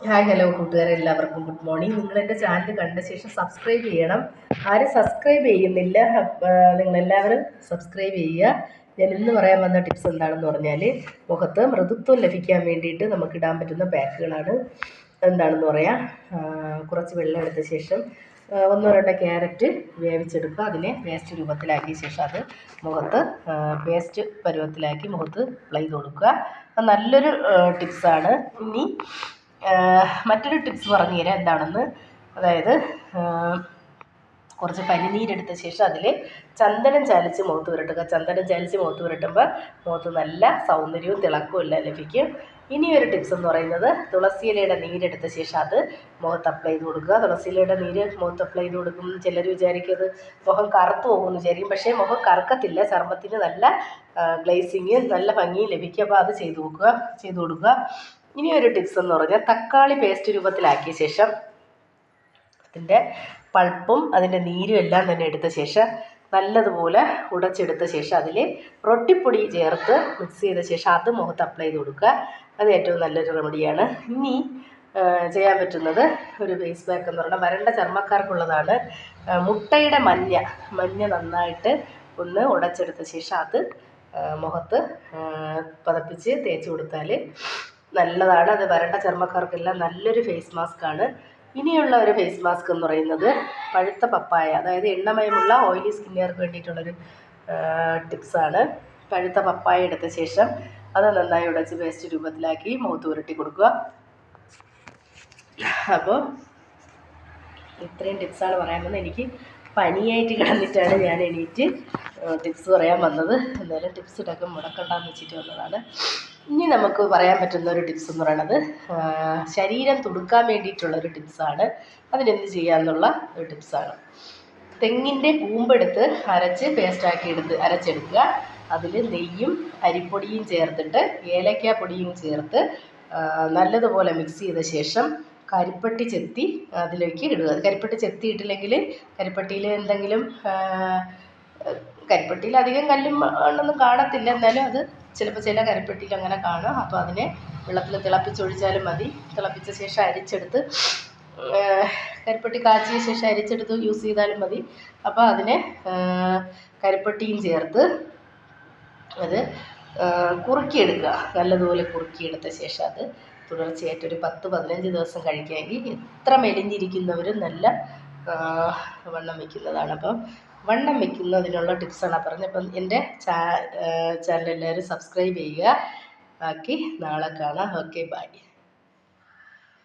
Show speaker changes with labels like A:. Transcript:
A: Hi hello കൂട്ടുകാരെ, എല്ലാവർക്കും good morning. നിങ്ങൾ എൻ്റെ ചാനൽ കണ്ട ശേഷം സബ്സ്ക്രൈബ് ചെയ്യണം. ആരും സബ്സ്ക്രൈബ് ചെയ്യുന്നില്ല. നിങ്ങളെല്ലാവരും സബ്സ്ക്രൈബ് ചെയ്യുക. ഞാൻ ഇന്ന് പറയാൻ വന്ന ടിപ്സ് എന്താണെന്ന് പറഞ്ഞാൽ, മുഖത്ത് മൃദുത്വം ലഭിക്കാൻ വേണ്ടിയിട്ട് നമുക്കിടാൻ പറ്റുന്ന പാക്കുകളാണ്. എന്താണെന്ന് പറയാം. കുറച്ച് വെള്ളം എടുത്ത ശേഷം ഒന്നോ രണ്ടോ ക്യാരറ്റ് വേവിച്ചെടുക്കുക. അതിനെ പേസ്റ്റ് രൂപത്തിലാക്കിയ ശേഷം അത് മുഖത്ത് പേസ്റ്റ് പരുവത്തിലാക്കി മുഖത്ത് അപ്ലൈ ചെയ്ത് കൊടുക്കുക. നല്ലൊരു ടിപ്സാണ്. ഇനി മറ്റൊരു ടിപ്സ് പറഞ്ഞു തരാം എന്താണെന്ന്. അതായത് കുറച്ച് പനിനീരെടുത്ത ശേഷം അതിൽ ചന്ദനം ചാലിച്ച് മുഖത്ത് പുരട്ടുക. ചന്ദനം ചാലിച്ച് മുഖത്ത് പുരട്ടുമ്പോൾ മുഖത്ത് നല്ല സൗന്ദര്യവും തിളക്കവും എല്ലാം ലഭിക്കും. ഇനിയൊരു ടിപ്സ് എന്ന് പറയുന്നത്, തുളസിയിലയുടെ നീരെടുത്ത ശേഷം അത് മുഖത്ത് അപ്ലൈ ചെയ്ത് കൊടുക്കുക. തുളസിയിലയുടെ നീര് മുഖത്ത് അപ്ലൈ ചെയ്ത് കൊടുക്കും. ചിലർ വിചാരിക്കും അത് മുഖം കറുത്തു പോകുമെന്ന് വിചാരിക്കും. പക്ഷേ മുഖം കറുക്കത്തില്ല. ചർമ്മത്തിന് നല്ല ഗ്ലേസിങ്, നല്ല ഭംഗിയും ലഭിക്കും. അപ്പോൾ അത് ചെയ്ത് കൊടുക്കുക. ഇനിയൊരു ടിപ്സ് എന്ന് പറഞ്ഞാൽ, തക്കാളി പേസ്റ്റ് രൂപത്തിലാക്കിയ ശേഷം അതിൻ്റെ പൾപ്പും അതിൻ്റെ നീരും എല്ലാം തന്നെ എടുത്ത ശേഷം നല്ലതുപോലെ ഉടച്ചെടുത്ത ശേഷം അതിൽ റൊട്ടിപ്പൊടി ചേർത്ത് മിക്സ് ചെയ്ത ശേഷം അത് മുഖത്ത് അപ്ലൈ ചെയ്ത് കൊടുക്കുക. അത് ഏറ്റവും നല്ലൊരു റെമഡിയാണ്. ഇനി ചെയ്യാൻ പറ്റുന്നത് ഒരു ഫേസ് പാക്ക് എന്ന് പറഞ്ഞാൽ വരണ്ട ചർമ്മക്കാർക്കുള്ളതാണ്. മുട്ടയുടെ മഞ്ഞ നന്നായിട്ട് ഒന്ന് ഉടച്ചെടുത്ത ശേഷം അത് മുഖത്ത് പതപ്പിച്ച് തേച്ച് കൊടുത്താൽ നല്ലതാണ്. അത് വരണ്ട ചർമ്മക്കാർക്കെല്ലാം നല്ലൊരു ഫേസ് മാസ്കാണ്. ഇനിയുള്ള ഒരു ഫേസ് മാസ്ക് എന്ന് പറയുന്നത്, പഴുത്ത പപ്പായ, അതായത് എണ്ണമയമുള്ള ഓയിലി സ്കിന്നുകാർക്ക് വേണ്ടിയിട്ടുള്ളൊരു ടിപ്സാണ്. പഴുത്ത പപ്പായ എടുത്ത ശേഷം അത് നന്നായി ഉടച്ച് പേസ്റ്റ് രൂപത്തിലാക്കി മുഖത്ത് പുരട്ടി കൊടുക്കുക. അപ്പോൾ ഇത്രയും ടിപ്സാണ് പറയാൻ വന്നത്. എനിക്ക് പനിയായിട്ട് കിടന്നിട്ടാണ് ഞാൻ എണീറ്റ് ടിപ്സ് പറയാൻ വന്നത്. എന്തായാലും ടിപ്സ് ഇടയ്ക്ക് മുടക്കണ്ടെന്ന് വെച്ചിട്ട് വന്നതാണ്. ഇനി നമുക്ക് പറയാൻ പറ്റുന്ന ഒരു ടിപ്സ് എന്ന് പറയുന്നത്, ശരീരം തുടുക്കാൻ വേണ്ടിയിട്ടുള്ളൊരു ടിപ്സാണ്. അതിനെന്ത് ചെയ്യാമെന്നുള്ള ഒരു ടിപ്സാണ്. തെങ്ങിൻ്റെ കൂമ്പെടുത്ത് അരച്ച് പേസ്റ്റാക്കി അരച്ചെടുക്കുക. അതിൽ നെയ്യും അരിപ്പൊടിയും ചേർത്തിട്ട് ഏലക്കാപ്പൊടിയും ചേർത്ത് നല്ലതുപോലെ മിക്സ് ചെയ്ത ശേഷം കരിപ്പട്ടി ചെത്തി അതിലേക്ക് ഇടുക. കരിപ്പട്ടി ചെത്തിയിട്ടില്ലെങ്കിൽ കരിപ്പട്ടിയിൽ എന്തെങ്കിലും കരിപ്പട്ടിയിൽ അധികം കല്ലും മണ്ണൊന്നും കാണത്തില്ല. എന്നാലും അത് ചിലപ്പോൾ ചില കരിപ്പട്ടിയിൽ അങ്ങനെ കാണും. അപ്പോൾ അതിനെ വെള്ളത്തിൽ തിളപ്പിച്ചൊഴിച്ചാലും മതി. തിളപ്പിച്ച ശേഷം അരിച്ചെടുത്ത് കരിപ്പട്ടി കാച്ചിയ ശേഷം അരിച്ചെടുത്ത് യൂസ് ചെയ്താലും മതി. അപ്പോൾ അതിനെ കരിപ്പട്ടിയും ചേർത്ത് അത് കുറുക്കിയെടുക്കുക. നല്ലതുപോലെ കുറുക്കിയെടുത്ത ശേഷം അത് തുടർച്ചയായിട്ട് ഒരു 10-15 ദിവസം കഴിക്കാമെങ്കിൽ എത്ര മെലിഞ്ഞിരിക്കുന്നവരും നല്ല വണ്ണം വയ്ക്കുന്നതാണ്. അപ്പം വണ്ണം വയ്ക്കുന്നതിനുള്ള ടിപ്സാണ് പറഞ്ഞത്. അപ്പം എൻ്റെ ചാനൽ എല്ലാവരും സബ്സ്ക്രൈബ് ചെയ്യുക. ബാക്കി നാളെ കാണാം. Okay, by.